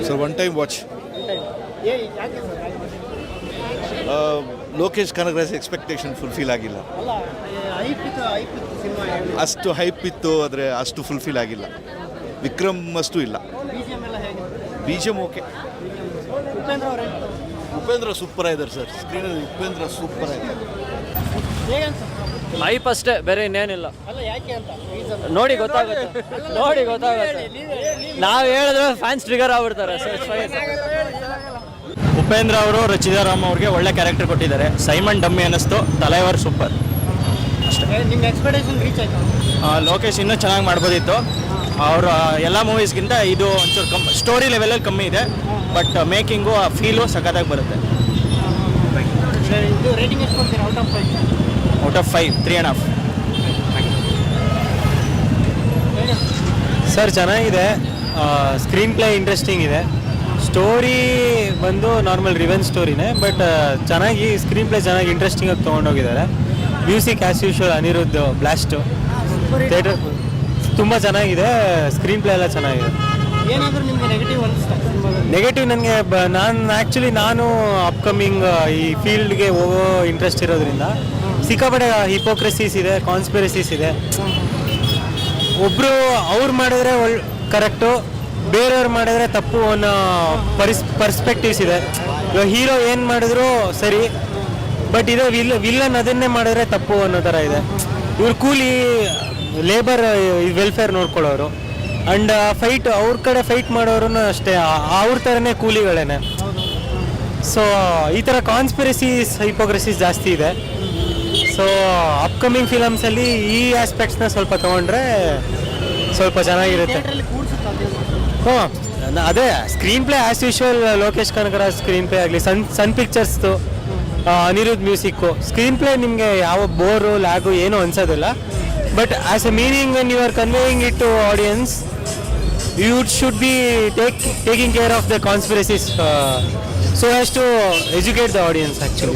Sir one time watch. Lokesh Kanagaraj expectation fulfil ಆಗಿಲ್ಲ. ಅಷ್ಟು hype ಇತ್ತು, ಆದರೆ ಅಷ್ಟು ಫುಲ್ಫಿಲ್ ಆಗಿಲ್ಲ. ವಿಕ್ರಮ್ ಅಷ್ಟು ಇಲ್ಲ. BGM okay. ಉಪೇಂದ್ರ ಸೂಪರ್ ಆಗಿದ್ದಾರೆ ಸರ್. ಸ್ಕ್ರೀನಲ್ಲಿ ಉಪೇಂದ್ರ ಸೂಪರ್ ಆಗಿದ್ದಾರೆ. ಹೈಪ್ ಅಷ್ಟೇ, ಬೇರೆ ಇನ್ನೇನಿಲ್ಲ. ನೋಡಿ ಗೊತ್ತಾಗುತ್ತೆ. ನಾವು ಹೇಳಿದ್ರೆ ಫ್ಯಾನ್ಸ್ ಟ್ರಿಗರ್ ಆಗ್ಬಿಡ್ತಾರೆ. ಉಪೇಂದ್ರ ಅವರು ರಚಿತಾ ರಾಮ್ ಅವ್ರಿಗೆ ಒಳ್ಳೆ ಕ್ಯಾರೆಕ್ಟರ್ ಕೊಟ್ಟಿದ್ದಾರೆ. ಸೈಮನ್ ಡಮ್ಮಿ ಅನ್ನಿಸ್ತು. ತಲೈವರ್ ಸೂಪರ್ ಅಷ್ಟೇ. ನಿಮ್ಮ ಎಕ್ಸ್ಪೆಕ್ಟೇಷನ್ ರೀಚ್ ಆಯ್ತು? ಲೋಕೇಶ್ ಇನ್ನೂ ಚೆನ್ನಾಗಿ ಮಾಡ್ಬೋದಿತ್ತು. ಅವರು ಎಲ್ಲ ಮೂವೀಸ್ಗಿಂತ ಇದು ಒಂಚೂರು ಸ್ಟೋರಿ ಲೆವೆಲಲ್ಲಿ ಕಮ್ಮಿ ಇದೆ, ಬಟ್ ಮೇಕಿಂಗು ಆ ಫೀಲು ಸಖತ್ತಾಗಿ ಬರುತ್ತೆ. Out of 5, 3.5. ಸರ್ ಚೆನ್ನಾಗಿದೆ. ಸ್ಕ್ರೀನ್ ಪ್ಲೇ ಇಂಟ್ರೆಸ್ಟಿಂಗ್ ಇದೆ. ಸ್ಟೋರಿ ಬಂದು ನಾರ್ಮಲ್ ರಿವೆನ್ ಸ್ಟೋರಿನೇ, ಬಟ್ ಚೆನ್ನಾಗಿ ಸ್ಕ್ರೀನ್ ಪ್ಲೇ ಚೆನ್ನಾಗಿ ಇಂಟ್ರೆಸ್ಟಿಂಗಾಗಿ ತೊಗೊಂಡೋಗಿದ್ದಾರೆ. Music as usual Anirudh blast. Theatre ತುಂಬ ಚೆನ್ನಾಗಿದೆ. ಸ್ಕ್ರೀನ್ ಪ್ಲೇ ಎಲ್ಲ ಚೆನ್ನಾಗಿದೆ. ಏನಾದರೂ ನಿಮಗೆ ನೆಗೆಟಿವ್ ನನಗೆ ನಾನು ಅಪ್ಕಮಿಂಗ್ ಈ ಫೀಲ್ಡ್ಗೆ ಹೋಗೋ ಇಂಟ್ರೆಸ್ಟ್ ಇರೋದ್ರಿಂದ ಸಿಕ್ಕಾಪಟ್ಟೆ ಹಿಪೋಕ್ರೆಸೀಸ್ ಇದೆ, ಕಾನ್ಸ್ಪಿರಸೀಸ್ ಇದೆ. ಒಬ್ಬರು ಅವ್ರು ಮಾಡಿದ್ರೆ ಕರೆಕ್ಟು, ಬೇರೆಯವ್ರು ಮಾಡಿದ್ರೆ ತಪ್ಪು ಅನ್ನೋ ಪರ್ಸ್ಪೆಕ್ಟಿವ್ಸ್ ಇದೆ. ಇವಾಗ ಹೀರೋ ಏನು ಮಾಡಿದ್ರು ಸರಿ, ಬಟ್ ಇದು ವಿಲ್ಲನ್ ಅದನ್ನೇ ಮಾಡಿದ್ರೆ ತಪ್ಪು ಅನ್ನೋ ಥರ ಇದೆ. ಇವ್ರು ಕೂಲಿ ಲೇಬರ್ ವೆಲ್ಫೇರ್ ನೋಡ್ಕೊಳ್ಳೋರು, ಆ್ಯಂಡ್ ಫೈಟ್ ಅವ್ರ ಕಡೆ ಫೈಟ್ ಮಾಡೋರು ಅಷ್ಟೇ ಅವ್ರ ಥರನೇ ಕೂಲಿಗಳೇನೆ. ಸೊ ಈ ಥರ ಕಾನ್ಸ್ಪಿರಸೀಸ್ ಹಿಪೋಕ್ರೆಸೀಸ್ ಜಾಸ್ತಿ ಇದೆ. ಸೊ ಅಪ್ಕಮಿಂಗ್ ಫಿಲಮ್ಸಲ್ಲಿ ಈ ಆಸ್ಪೆಕ್ಟ್ಸ್ನ ಸ್ವಲ್ಪ ತೊಗೊಂಡ್ರೆ ಸ್ವಲ್ಪ ಚೆನ್ನಾಗಿರುತ್ತೆ. ಅದೇ screen play as usual Lokesh Kanagaraj screen play ಆಗಲಿ, ಸನ್ ಪಿಕ್ಚರ್ಸ್ದು ಅನಿರುದ್ಧ್ ಮ್ಯೂಸಿಕ್ಕು ಸ್ಕ್ರೀನ್ ಪ್ಲೇ ನಿಮಗೆ ಯಾವ ಬೋರು ಲ್ಯಾಗು ಏನೂ ಅನ್ಸೋದಿಲ್ಲ. But as a meaning when you are conveying it to audience, you should be taking care of the conspiracies so has to educate the audience. Actually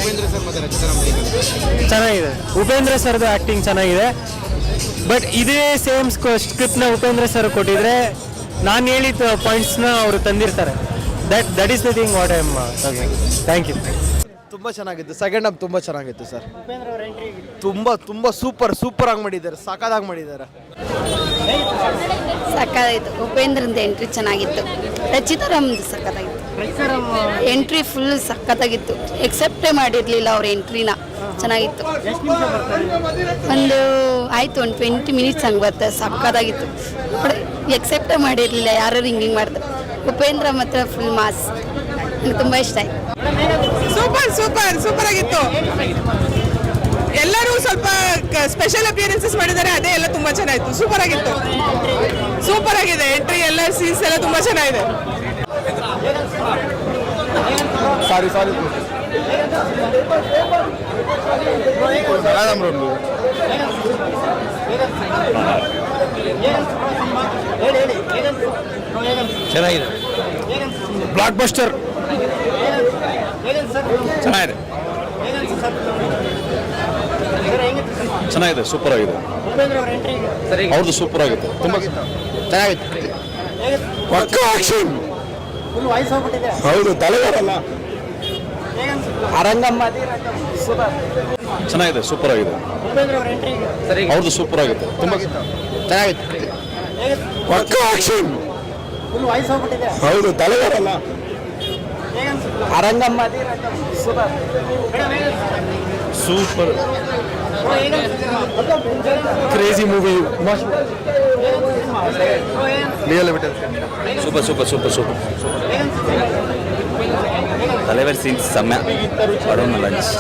ಚೆನ್ನಾಗಿದೆ. ಉಪೇಂದ್ರ ಸರ್ದು acting ಚೆನ್ನಾಗಿದೆ. But ಇದೇ same ಸ್ಕ್ರಿಪ್ಟ್ನ Upendra sir ಕೊಟ್ಟಿದ್ರೆ ನಾನು ಹೇಳಿದ ಪಾಯಿಂಟ್ಸ್ನ ಅವರು ತಂದಿರ್ತಾರೆ. That is the thing what I am talking. Thank you. ತುಂಬ ಚೆನ್ನಾಗಿತ್ತು. ಸೆಕೆಂಡ್ ಹಾಫ್ ತುಂಬ ಚೆನ್ನಾಗಿತ್ತು ಸರ್. ತುಂಬ ಸೂಪರ್ ಆಗಿ ಮಾಡಿದ್ದಾರೆ. ಸಾಕಾಗಿ ಮಾಡಿದ್ದಾರೆ. ಸಕ್ಕತ್ತಾಗಿತ್ತು. ಉಪೇಂದ್ರಂದು ಎಂಟ್ರಿ ಚೆನ್ನಾಗಿತ್ತು. ರಚಿತಾ ರಾಮ್ದು ಸಕ್ಕತ್ತಾಗಿತ್ತು. ಎಂಟ್ರಿ ಫುಲ್ ಸಕ್ಕತ್ತಾಗಿತ್ತು. ಎಕ್ಸೆಪ್ಟೇ ಮಾಡಿರಲಿಲ್ಲ ಅವ್ರ ಎಂಟ್ರಿನ. ಚೆನ್ನಾಗಿತ್ತು. ಒಂದು 20 ಮಿನಿಟ್ಸ್ ಹಂಗೆ ಬರ್ತದೆ. ಸಕ್ಕತ್ತಾಗಿತ್ತು. ಎಕ್ಸೆಪ್ಟೇ ಮಾಡಿರಲಿಲ್ಲ ಯಾರು ಹಿಂಗೆ ಮಾಡ್ತಾರೆ. ಉಪೇಂದ್ರ ಮಾತ್ರ ಫುಲ್ ಮಾಸ್. ನನಗೆ ತುಂಬ ಇಷ್ಟ ಆಯ್ತು. ಸೂಪರ್ ಆಗಿತ್ತು. ಎಲ್ಲರೂ ಸ್ವಲ್ಪ ಸ್ಪೆಷಲ್ ಅಪಿಯರೆನ್ಸಸ್ ಮಾಡಿದ್ದಾರೆ. ಅದೇ ಎಲ್ಲ ತುಂಬ ಚೆನ್ನಾಗಿತ್ತು. ಸೂಪರ್ ಆಗಿದೆ. ಎಂಟ್ರಿ ಎಲ್ಲ ಸೀನ್ಸ್ ಎಲ್ಲ ತುಂಬ ಚೆನ್ನಾಗಿದೆ. ಸಾರಿ ಚೆನ್ನಾಗಿದೆ. ಬ್ಲಾಕ್ ಬಸ್ಟರ್ ಚೆನ್ನಾಗಿದೆ. ಸೂಪರ್ ಆಗಿದೆ. ಅವ್ರದ್ದು ಸೂಪರ್ ಆಗಿತ್ತು. ತುಂಬ ಚೆನ್ನಾಗಿತ್ತು. ಹೌದು, ತಲೆಗಾರಲ್ಲ ಅರಂಗಮ್ಮ ಚೆನ್ನಾಗಿದೆ. ಸೂಪರ್ ಆಗಿದೆ. ಅವ್ರದ್ದು ಸೂಪರ್ ಆಗಿತ್ತು. ತುಂಬ ಚೆನ್ನಾಗಿತ್ತು. ಹೌದು, ತಲೆಗಾರಲ್ಲ ಅರಂಗಮ್ಮ ಸೂಪರ್. Crazy movie. ಸೂಪರ್. தலைவர் சீன்ஸ் செம்ம. படம் நல்லா இருந்துச்சு.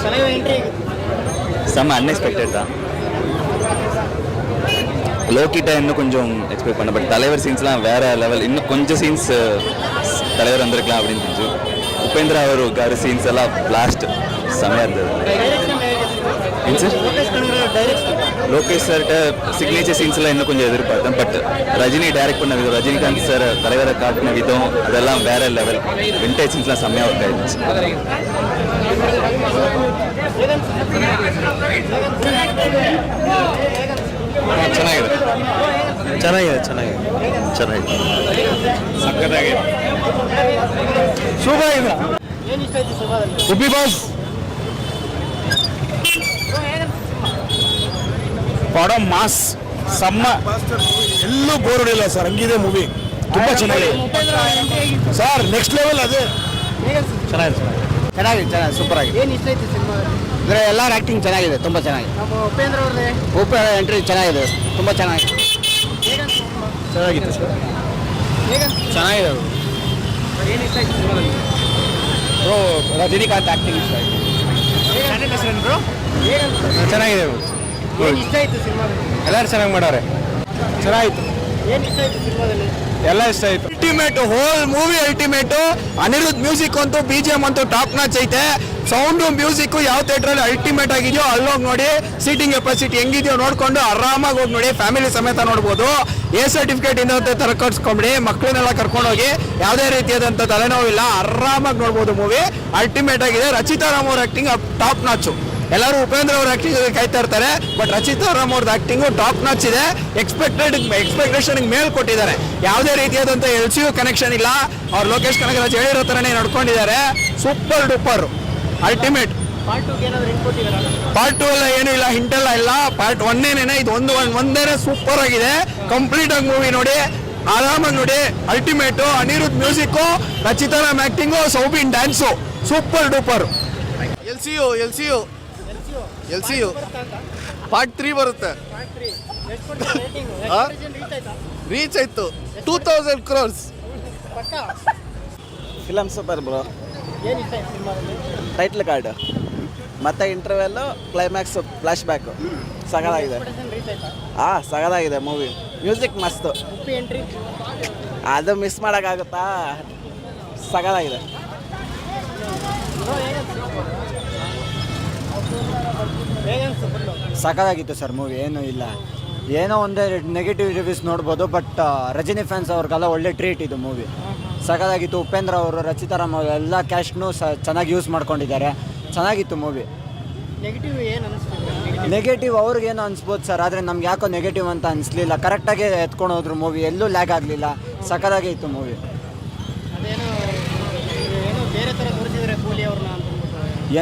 செம்ம அன்எக்ஸ்பெக்டட் தான். லோக்கிட்ட இன்னும் கொஞ்சம் எக்ஸ்பெக்ட் பண்ண, பட் தலைவர் சீன்ஸ்லாம் வேற லெவல். இன்னும் கொஞ்சம் சீன்ஸ் தலைவர் வந்திருக்கலாம் அப்படின்னு இருந்துச்சு. உபேந்திரா அவர் கார் சீன்ஸ் எல்லாம் பிளாஸ்ட் செம்மையாக இருந்தது. ಏನು ಸರ್? லோகேஷ் சார்கிட்ட சிக்னேச்சர் சீன்ஸ்லாம் இன்னும் கொஞ்சம் எதிர்பார்த்தேன். பட் ரஜினி டைரக்ட் பண்ண விதம், ரஜினிகாந்த் சார் தலைவரை காட்டின விதம் அதெல்லாம் வேற லெவல். விண்டேஜ் சீன்ஸ்லாம் செம்மையாக ஒர்க் ஆயிடுச்சு. ಚೆನ್ನಾಗಿದೆ. ಸಕ್ಕತ್ತಾಗಿದೆ. ಸೂಪರ್ ಇದೆ. ಉಪ್ಪಿ ಬಾಸ್ ಪಡಂ ಮಾಸ್ ಸಮ್ಮ ಎಲ್ಲೂ ಬೋರ್ ಹೊಡಿಲ್ಲ ಸರ್, ಹಂಗಿದೆ ಮೂವಿ. ತುಂಬ ಚೆನ್ನಾಗಿದೆ ಸರ್, ನೆಕ್ಸ್ಟ್ ಲೆವೆಲ್ ಅದೇ. ಚೆನ್ನಾಗಿದೆ ಸೂಪರ್ ಆಗಿದೆ. ಅಂದರೆ ಎಲ್ಲರ ಆ್ಯಕ್ಟಿಂಗ್ ಚೆನ್ನಾಗಿದೆ, ತುಂಬ ಚೆನ್ನಾಗಿದೆ. ಉಪ್ಪೇಂದ್ರ ಎಂಟ್ರಿ ಚೆನ್ನಾಗಿದೆ, ತುಂಬ ಚೆನ್ನಾಗಿದೆ. ಚೆನ್ನಾಗಿತ್ತು ಸರ್, ಚೆನ್ನಾಗಿದೆ ಅದು. ಬ್ರೋ ರಜನಿಕಾಂತ್ ಆ್ಯಕ್ಟಿಂಗ್ ಇಷ್ಟ ಆಯಿತು. ಚೆನ್ನಾಗಿದೆ ಅದು. ಎಲ್ಲರೂ ಚೆನ್ನಾಗಿ ಮಾಡಾರೆ, ಚೆನ್ನಾಗಿತ್ತು. ಎಲ್ಲ ಇಷ್ಟ ಆಯ್ತು. Ultimate whole movie ultimate. Anirudh music ಅಂತೂ BGM ಅಂತೂ ಟಾಪ್ ನಾಚ್ ಐತೆ. ಸೌಂಡು ಮ್ಯೂಸಿಕ್ ಯಾವ ಥಿಯೇಟ್ರಲ್ಲಿ ಅಲ್ಟಿಮೇಟ್ ಆಗಿದೆಯೋ ಅಲ್ಲೋಗಿ ನೋಡಿ. ಸೀಟಿಂಗ್ ಕೆಪಾಸಿಟಿ ಹೆಂಗಿದೆಯೋ ನೋಡ್ಕೊಂಡು ಆರಾಮಾಗಿ ಹೋಗಿ ನೋಡಿ, ಫ್ಯಾಮಿಲಿ ಸಮೇತ ನೋಡ್ಬೋದು. A ಸರ್ಟಿಫಿಕೇಟ್ ಇಂದ ಕರ್ಕೊಡ್ಸ್ಕೊಂಬಿಡಿ, ಮಕ್ಕಳನ್ನೆಲ್ಲ ಕರ್ಕೊಂಡೋಗಿ, ಯಾವುದೇ ರೀತಿಯಾದಂಥ ತಲೆನೋವಿಲ್ಲ, ಆರಾಮಾಗಿ ನೋಡ್ಬೋದು ಮೂವಿ. ಅಲ್ಟಿಮೇಟ್ ಆಗಿದೆ. ರಚಿತಾ ರಾಮ್ ಅವ್ರ ಆ್ಯಕ್ಟಿಂಗ್ ಟಾಪ್ ನಾಚು. ಎಲ್ಲರೂ ಉಪೇಂದ್ರ ಅವ್ರ ಆ್ಯಕ್ಟಿಂಗ್ ಕಾಯ್ತಾ ಇರ್ತಾರೆ, ಬಟ್ ರಚಿತಾ ರಾಮ್ ಅವ್ರದ್ದು ಆ್ಯಕ್ಟಿಂಗು ಟಾಪ್ ನಾಚ್ ಇದೆ. ಎಕ್ಸ್ಪೆಕ್ಟೇಷನ್ಗೆ ಮೇಲ್ ಕೊಟ್ಟಿದ್ದಾರೆ. ಯಾವುದೇ ರೀತಿಯಾದಂಥ LCU ಕನೆಕ್ಷನ್ ಇಲ್ಲ. ಅವ್ರು ಲೋಕೇಶ್ ಕನಗರಾಜ್ ಹೇಳಿರೋ ಥರನೇ ನಡ್ಕೊಂಡಿದ್ದಾರೆ. Super duper ultimate. ಪಾರ್ಟ್ 2 ಎಲ್ಲ ಏನೂ ಇಲ್ಲ, ಹಿಂಟೆಲ್ಲ ಇಲ್ಲ. ಪಾರ್ಟ್ 1 ಇದು ಒಂದೇನೆ ಸೂಪರ್ ಆಗಿದೆ. ಕಂಪ್ಲೀಟ್ ಆಗಿ ಮೂವಿ ನೋಡಿ, ಆರಾಮಾಗಿ ನೋಡಿ. Ultimate. Anirudh music, Rachita Ram acting, Soubin dance super duper. LCU part 3 ಬರುತ್ತೆ. ರೀಚ್ ಆಯ್ತು 2000 crores. Film super bro. Title card ಮತ್ತೆ ಇಂಟರ್ವೆಲ್ಲು, ಕ್ಲೈಮ್ಯಾಕ್ಸ್, ಫ್ಲಾಶ್ ಬ್ಯಾಕು ಸಗದಾಗಿದೆ. ಸಗದಾಗಿದೆ ಮೂವಿ. ಮ್ಯೂಸಿಕ್ ಮಸ್ತು. ಅದು ಮಿಸ್ ಮಾಡೋಕ್ಕಾಗುತ್ತಾ? ಸಗದಾಗಿದೆ. ಸಖತ್ತಾಗಿತ್ತು ಸರ್ ಮೂವಿ, ಏನೂ ಇಲ್ಲ. ಏನೋ ಒಂದೇ ನೆಗೆಟಿವ್ ರಿವ್ಯೂಸ್ ನೋಡ್ಬೋದು, ಬಟ್ ರಜನಿ ಫ್ಯಾನ್ಸ್ ಅವ್ರಿಗೆಲ್ಲ ಒಳ್ಳೆ ಟ್ರೀಟ್ ಇದು ಮೂವಿ. ಸಖತ್ತಾಗಿತ್ತು. ಉಪೇಂದ್ರ ಅವರು, ರಚಿತಾ ರಾಮ್ ಅವರು ಎಲ್ಲ ಕ್ಯಾಸ್ಟ್ನು ಚೆನ್ನಾಗಿ ಯೂಸ್ ಮಾಡ್ಕೊಂಡಿದ್ದಾರೆ. ಚೆನ್ನಾಗಿತ್ತು ಮೂವಿ. ನೆಗೆಟಿವ್ ಅವ್ರಿಗೇನು ಅನಿಸ್ಬೋದು ಸರ್, ಆದರೆ ನಮ್ಗೆ ಯಾಕೋ ನೆಗೆಟಿವ್ ಅಂತ ಅನಿಸ್ಲಿಲ್ಲ. ಕರೆಕ್ಟಾಗಿ ಎತ್ಕೊಂಡು ಹೋದ್ರು ಮೂವಿ, ಎಲ್ಲೂ ಲ್ಯಾಗ್ ಆಗಲಿಲ್ಲ. ಸಖತ್ತಾಗೇ ಇತ್ತು ಮೂವಿ.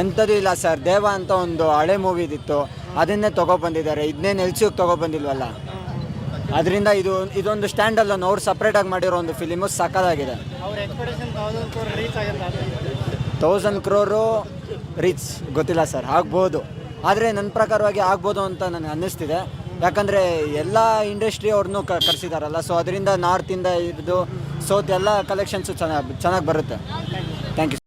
ಎಂಥದ್ದು ಇಲ್ಲ ಸರ್. ದೇವ ಅಂತ ಒಂದು ಹಳೆ ಮೂವಿದಿತ್ತು, ಅದನ್ನೇ ತೊಗೊಬಂದಿದ್ದಾರೆ. ಇದನ್ನೇನು LCU ತೊಗೊಬಂದಿಲ್ವಲ್ಲ, ಅದರಿಂದ ಇದೊಂದು ಸ್ಟ್ಯಾಂಡಲ್ಲನ್ನು ಅವ್ರು ಸಪ್ರೇಟಾಗಿ ಮಾಡಿರೋ ಒಂದು ಫಿಲಿಮು ಸಖತ್ತಾಗಿದೆ. 1000 crore ರೀಚ್ ಗೊತ್ತಿಲ್ಲ ಸರ್, ಆಗ್ಬೋದು. ಆದರೆ ನನ್ನ ಪ್ರಕಾರವಾಗಿ ಆಗ್ಬೋದು ಅಂತ ನನಗೆ ಅನ್ನಿಸ್ತಿದೆ. ಯಾಕಂದರೆ ಎಲ್ಲ ಇಂಡಸ್ಟ್ರಿ ಅವ್ರನ್ನೂ ಕರೆಸಿದಾರಲ್ಲ, ಸೊ ಅದರಿಂದ ನಾರ್ತಿಂದ ಹಿಡಿದು ಸೌತ್ ಎಲ್ಲ ಕಲೆಕ್ಷನ್ಸು ಚೆನ್ನಾಗಿ ಬರುತ್ತೆ. Thank you.